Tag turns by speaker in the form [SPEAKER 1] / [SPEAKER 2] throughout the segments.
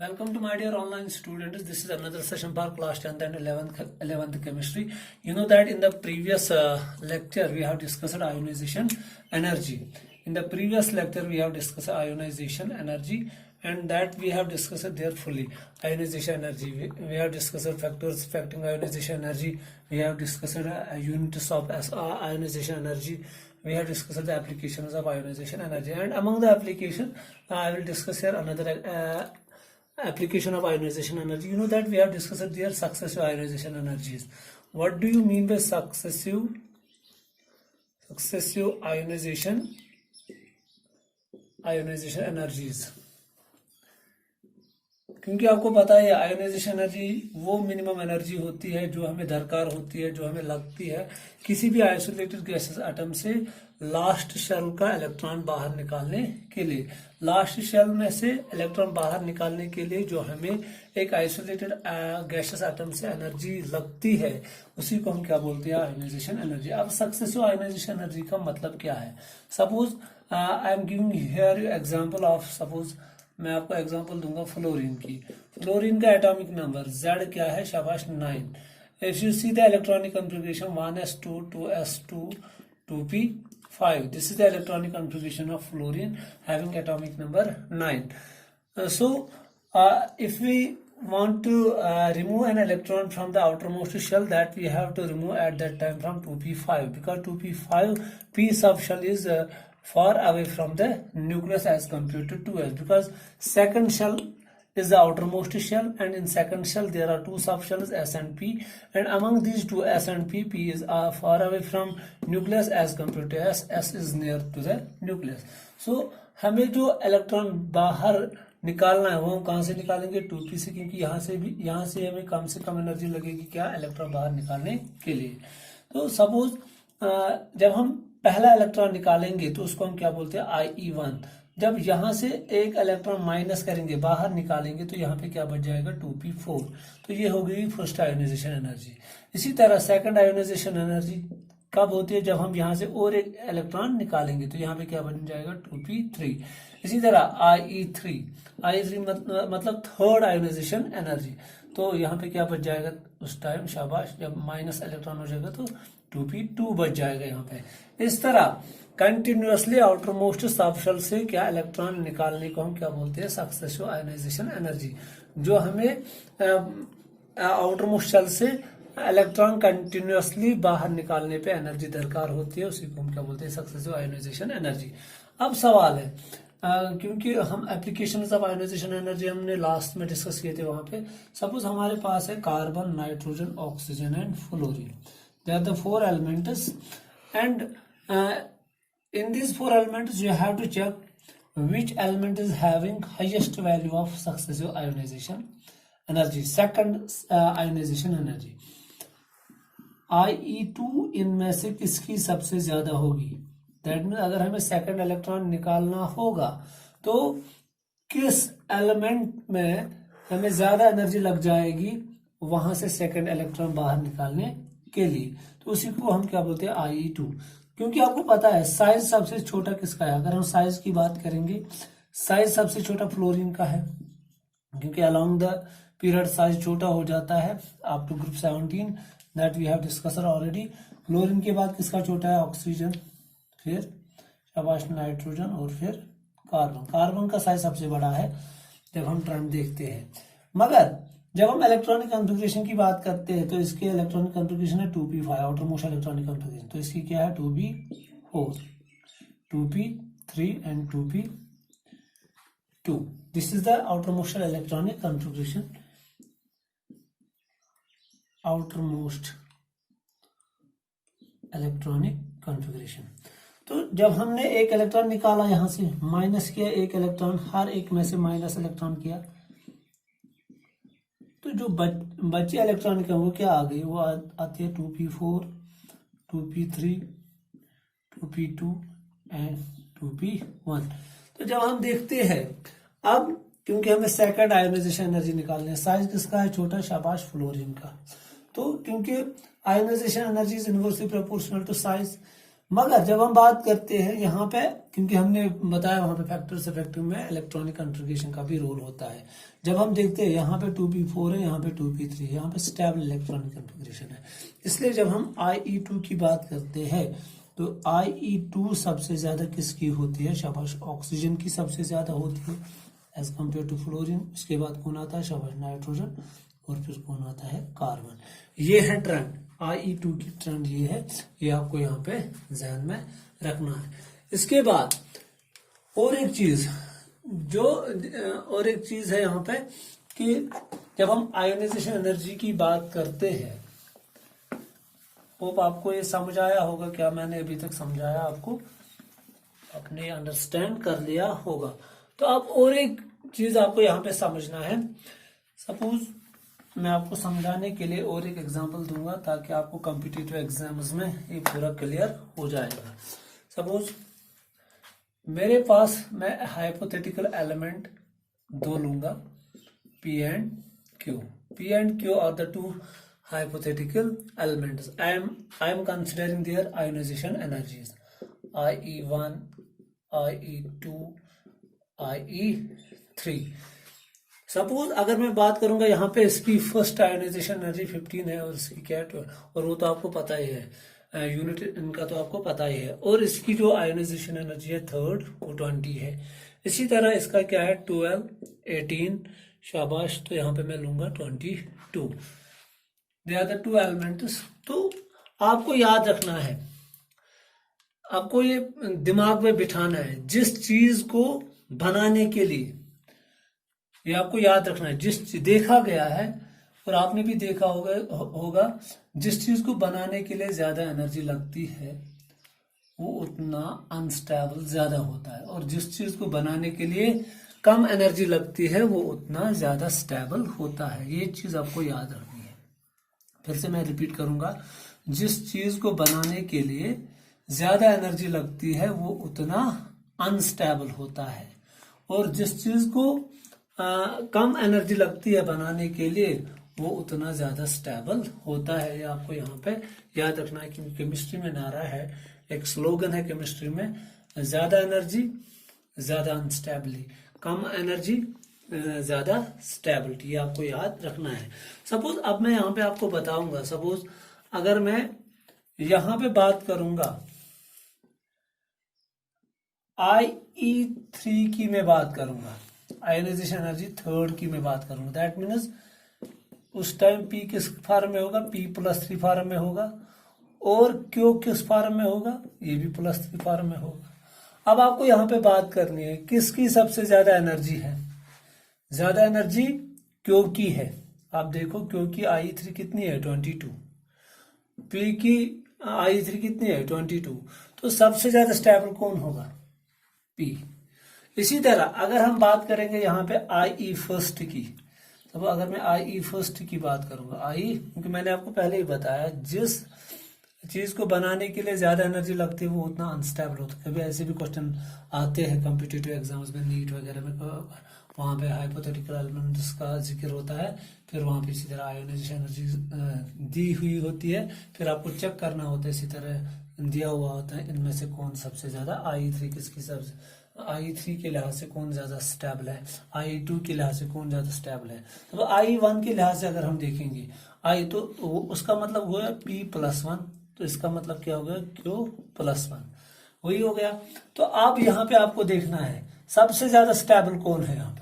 [SPEAKER 1] Welcome to my dear online students. This is another session for class 10th and 11th chemistry. You know that in the previous lecture we have discussed ionization energy. In the previous lecture we have discussed ionization energy, and that we have discussed there fully. Ionization energy. We have discussed factors affecting ionization energy. We have discussed units of ionization energy. We have discussed the applications of ionization energy, and among the application I will discuss here another application of ionization energy. You know that we have discussed their successive ionization energies. What do you mean by successive ionization energies? क्योंकि आपको पता है ionisation energy वो minimum energy होती है जो हमें दरकार होती है, जो हमें लगती है किसी भी आइसोलेटेड गैसेस एटम से लास्ट शेल का इलेक्ट्रॉन बाहर निकालने के लिए। लास्ट शेल में से इलेक्ट्रॉन बाहर निकालने के लिए जो हमें एक आइसोलेटेड गैसेस एटम से एनर्जी लगती है उसी को हम क्या बोलते हैं, आयोनाइजेशन एनर्जी। अब सक्सेसिव आयोनाइजेशन एनर्जी का मतलब क्या है? Suppose I am giving here example of, suppose मैं आपको एग्जांपल दूंगा फ्लोरीन की। फ्लोरीन का एटॉमिक नंबर Z क्या है? शाबाश 9। If you see the electronic configuration 1s2 2s2 2p5, this is the electronic configuration of fluorine having atomic number 9। So if we want to remove an electron from the outermost shell, that we have to remove at that time from 2p5, because 2p5 p subshell is far away from the nucleus as compared to 2s, because second shell is the outermost shell, and in second shell there are two subshells S and P, and among these two S and P, P is far away from nucleus as compared to S, S is near to the nucleus. So हमें जो electron बाहर निकालना है वो हम कहाँ से निकालेंगे? 2p से, क्योंकि यहाँ से हमें कम से कम एनर्जी लगेगी क्या, इलेक्ट्रॉन बाहर निकालने के लिए। तो सपोज जब हम पहला इलेक्ट्रॉन निकालेंगे तो उसको हम क्या बोलते हैं, IE1। जब यहाँ से एक इलेक्ट्रॉन माइनस करेंगे, बाहर निकालेंगे, तो यहाँ पे क्या बच जाएगा, 2p4। तो ये हो गई फर्स्ट आयोनाइजेशन एनर्जी। इसी तरह सेकंड आयोनाइजेशन एनर्जी कब होती है? जब हम यहाँ से और एक इलेक्ट्रॉन निकालेंगे, तो यहाँ पे क्या बन जाएगा, 2p3। इसी तरह IE3 मतलब थर्ड आयोनाइजेशन एनर्जी। तो यहाँ पे क्या बच जाएगा उस टाइम, शाबाश, जब माइनस इलेक्ट्रॉन हो जाएगा तो 2p2 बच जाएगा यहाँ पे। इस तरह कंटिन्यूअसली आउटर मोस्ट सबशेल से क्या इलेक्ट्रॉन निकालने को हम क्या बोलते हैं, सक्सेसिव आयोनाइजेशन एनर्जी। जो हमें आउटर मोस्ट शेल से इलेक्ट्रॉन कंटिन्यूअसली बाहर निकालने पे एनर्जी दरकार होती है, उसी को हम क्या बोलते हैं, सक्सेसिव आयोनाइजेशन एनर्जी। अब सवाल है, क्योंकि हम एप्लीकेशन ऑफ आयोनाइजेशन एनर्जी हमने लास्ट में डिस्कस किए थे, वहां पे सपोज हमारे पास है carbon, nitrogen, oxygen and fluorine. They are the four elements, and in these four elements you have to check which element is having highest value of successive ionization energy, second ionization energy। IE2 इनमें से किसकी सबसे ज्यादा होगी? That mean अगर हमें second electron निकालना होगा तो किस एलिमेंट में हमें ज्यादा एनर्जी लग जाएगी वहां से सेकंड इलेक्ट्रॉन बाहर निकालने के लिए, तो उसी को हम क्या बोलते हैं, IE2। क्योंकि आपको पता है साइज सबसे छोटा किसका है? अगर हम साइज की बात करेंगे, साइज सबसे छोटा फ्लोरीन का है, क्योंकि अलोंग द पीरियड साइज छोटा हो जाता है up to group 17, that we have discussed already. Fluorine के बाद किसका छोटा है? ऑक्सीजन, फिर शाबाश नाइट्रोजन, और फिर कार्बन। कार्बन का साइज सबसे बड़ा है जब हम ट्रेंड देखते हैं। मगर जब हम इलेक्ट्रॉनिक कॉन्फ़िगरेशन की बात करते हैं तो इसके इलेक्ट्रॉनिक कॉन्फ़िगरेशन है 2p5, outer most electronic configuration. तो इसकी क्या है, 2p4, 2p3 and 2p2। This is the outer most electronic configuration, outer most electronic configuration. तो जब हमने एक इलेक्ट्रॉन निकाला, यहां से माइनस किया एक इलेक्ट्रॉन, हर एक में से माइनस इलेक्ट्रॉन किया, तो जो बचे इलेक्ट्रॉन है वो क्या आ गई, वो आती है 2p4, 2p3, 2p2 and 2p1। तो जब हम देखते हैं, अब क्योंकि हमें सेकंड आयोनाइजेशन एनर्जी निकालनी है, साइज किसका है, छोटा, शाबाश फ्लोरीन का। तो क्योंकि ionisation energy is inversely proportional to size, मगर जब हम बात करते हैं यहाँ पे, क्योंकि हमने बताया वहां पे फैक्टर्स इफेक्टिव में इलेक्ट्रॉनिक कंट्रीब्यूशन का भी रोल होता है। जब हम देखते हैं यहाँ पे 2p4 है, यहाँ पे 2p3 है, यहाँ पे स्टेबल इलेक्ट्रॉनिक कन्फिग्रेशन है। इसलिए जब हम IE2 की बात करते हैं तो IE2 सबसे ज्यादा किसकी होती है? शाबाश, ऑक्सीजन की सबसे ज्यादा होती है एज कम्पेयर टू फ्लोरीन। उसके बाद कौन आता है? शाबाश, नाइट्रोजन, और फिर कौन आता है? कार्बन। ये है ट्रेंड, IE2 की ट्रेंड ये है, ये आपको यहाँ पे ध्यान में रखना है। इसके बाद और एक चीज है यहाँ पे कि जब हम आयोनाइजेशन एनर्जी की बात करते हैं, होप आपको ये समझ आया होगा, क्या मैंने अभी तक समझाया आपको आपने अंडरस्टैंड कर लिया होगा। तो अब और एक चीज आपको यहाँ पे समझना है। सपोज मैं आपको समझाने के लिए और एक एग्जांपल दूंगा ताकि आपको कॉम्पिटिटिव एग्जाम्स में ये पूरा क्लियर हो जाएगा। सपोज मेरे पास, मैं हाइपोथेटिकल एलिमेंट दो लूंगा, P and Q। P and Q are the two hypothetical elements. I am considering their ionization energies IE1, IE2, IE3। Suppose अगर मैं बात करूंगा यहाँ पे इसकी फर्स्ट आयोनाइजेशन एनर्जी 15 है और इसकी क्या है, और वो तो आपको पता ही है, यूनिट इनका तो आपको पता ही है। और इसकी जो आयोनाइजेशन एनर्जी है थर्ड, वो 20 है। इसी तरह इसका क्या है, 12, 18, शाबाश, तो यहाँ पे मैं लूंगा 22। They are the two elements. तो आपको याद रखना है, आपको ये दिमाग में बिठाना है, जिस चीज को बनाने के लिए, ये आपको याद रखना है, जिस देखा गया है और आपने भी देखा होगा जिस चीज को बनाने के लिए ज्यादा एनर्जी लगती है वो उतना अनस्टेबल ज्यादा होता है, और जिस चीज को बनाने के लिए कम एनर्जी लगती है वो उतना ज्यादा स्टेबल होता है। ये चीज आपको याद रखनी है। फिर से मैं रिपीट करूंगा, जिस चीज को बनाने के लिए ज्यादा एनर्जी लगती है वो उतना अनस्टेबल होता है, और जिस चीज को कम एनर्जी लगती है बनाने के लिए वो उतना ज्यादा स्टेबल होता है। ये आपको यहाँ पे याद रखना है, क्योंकि केमिस्ट्री में नारा है, एक स्लोगन है केमिस्ट्री में, ज्यादा एनर्जी ज्यादा अनस्टेबिलिटी, कम एनर्जी ज्यादा स्टेबिलिटी। ये आपको याद रखना है। सपोज अब मैं यहाँ पे आपको बताऊंगा, सपोज अगर मैं यहाँ पे बात करूंगा IE3 की, मैं बात करूंगा आयोनाइजेशन एनर्जी थर्ड की मैं बात करूंगा, दैट मीन्स उस टाइम P किस फॉर्म में होगा, P+3 फॉर्म में होगा, और Q किस फॉर्म में होगा, ये भी +3 फॉर्म में होगा। अब आपको यहाँ पे बात करनी है किसकी सबसे ज्यादा एनर्जी है। ज्यादा एनर्जी Q की है। आप देखो Q की IE3 कितनी है, 22, P की IE3 कितनी है, 22। तो सबसे ज्यादा स्टेबल कौन होगा, P। इसी तरह अगर हम बात करेंगे यहाँ पे IE फर्स्ट की, तो अगर मैं IE फर्स्ट की बात करूंगा, क्योंकि मैंने आपको पहले ही बताया, जिस चीज को बनाने के लिए ज्यादा एनर्जी लगती है वो उतना अनस्टेबल होता है। कभी ऐसे भी क्वेश्चन आते हैं कॉम्पिटिटिव एग्जाम्स में, नीट वगैरह में, वहां पे हाइपोथेटिकल एलिमेंट्स का जिक्र होता है, फिर वहां पे इसी तरह आयोनाइजेशन एनर्जी दी हुई होती है, फिर आपको चेक करना होता है, इसी तरह दिया हुआ होता है इनमें से कौन सबसे ज्यादा, IE3 किसकी सबसे, IE3 के लिहाज से कौन ज्यादा स्टेबल है, IE2 के लिहाज से कौन ज्यादा स्टेबल है। तो IE1 के लिहाज से अगर हम देखेंगे तो उसका मतलब हुआ P+1, तो इसका मतलब क्या हो गया, Q+1, वही हो गया। तो अब यहाँ पे आपको देखना है सबसे ज्यादा स्टेबल कौन है यहाँ पे,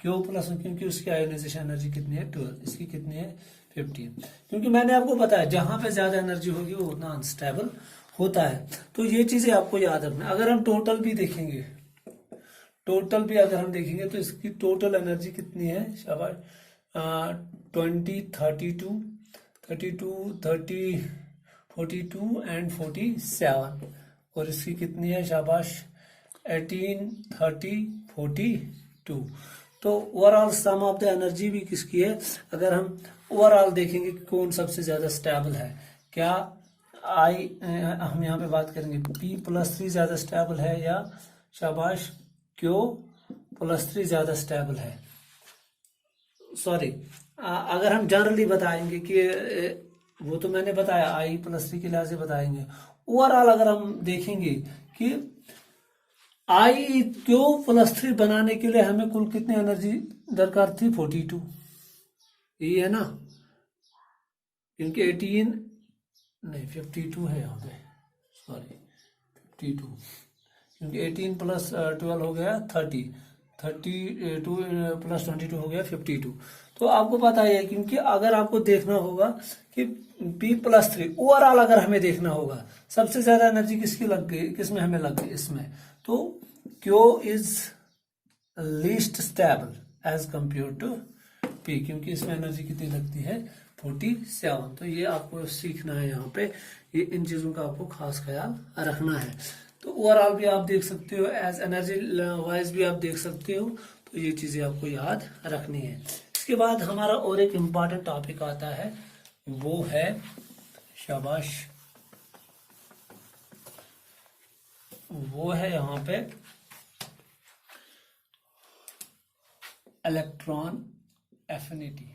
[SPEAKER 1] Q+1, क्योंकि उसकी आयोनाइजेशन एनर्जी कितनी है, 12, इसकी कितनी है, 15। क्योंकि मैंने आपको बताया जहां पे ज्यादा एनर्जी होगी वो उतना अनस्टेबल होता है। तो ये चीजें आपको याद रखना। अगर हम टोटल भी देखेंगे, अगर हम देखेंगे तो इसकी टोटल एनर्जी कितनी है, शाबाश, 20, 32, 30, 42 एंड 47, और इसकी कितनी है, शाबाश, 18, 30, 42। तो overall sum of the energy भी किसकी है, अगर हम ओवरऑल देखेंगे कौन सबसे ज्यादा स्टेबल है, क्या हम यहाँ पे बात करेंगे P+3 ज्यादा स्टेबल है, या शाबाश Q+3 ज्यादा स्टेबल है। सॉरी, अगर हम जनरली बताएंगे कि वो तो मैंने बताया IE+3 के लिहाज से बताएंगे, ओवरऑल अगर हम देखेंगे कि आई क्यू प्लस 3 बनाने के लिए हमें कुल कितनी एनर्जी दरकार थी, 42, यही है ना, क्योंकि 18 नहीं 52 है यहाँ पे, सॉरी 52, क्योंकि 18 प्लस 12 हो गया 30, 32 प्लस 22 हो गया 52। तो आपको पता है, क्योंकि अगर आपको देखना होगा कि P प्लस 3 ओवरऑल अगर हमें देखना होगा सबसे ज्यादा एनर्जी किसकी लग गई, किसमें हमें लग गई, इसमें। तो Q is least stable as compare to P, क्योंकि इसमें एनर्जी कितनी लगती है, 47। तो ये आपको सीखना है यहाँ पे, ये इन चीजों का आपको खास ख्याल रखना है। तो ओवरऑल भी आप देख सकते हो, एज एनर्जी वाइज भी आप देख सकते हो। तो ये चीजें आपको याद रखनी है। इसके बाद हमारा और एक इम्पॉर्टेंट टॉपिक आता है, वो है, शाबाश, वो है यहाँ पे इलेक्ट्रॉन एफिनिटी।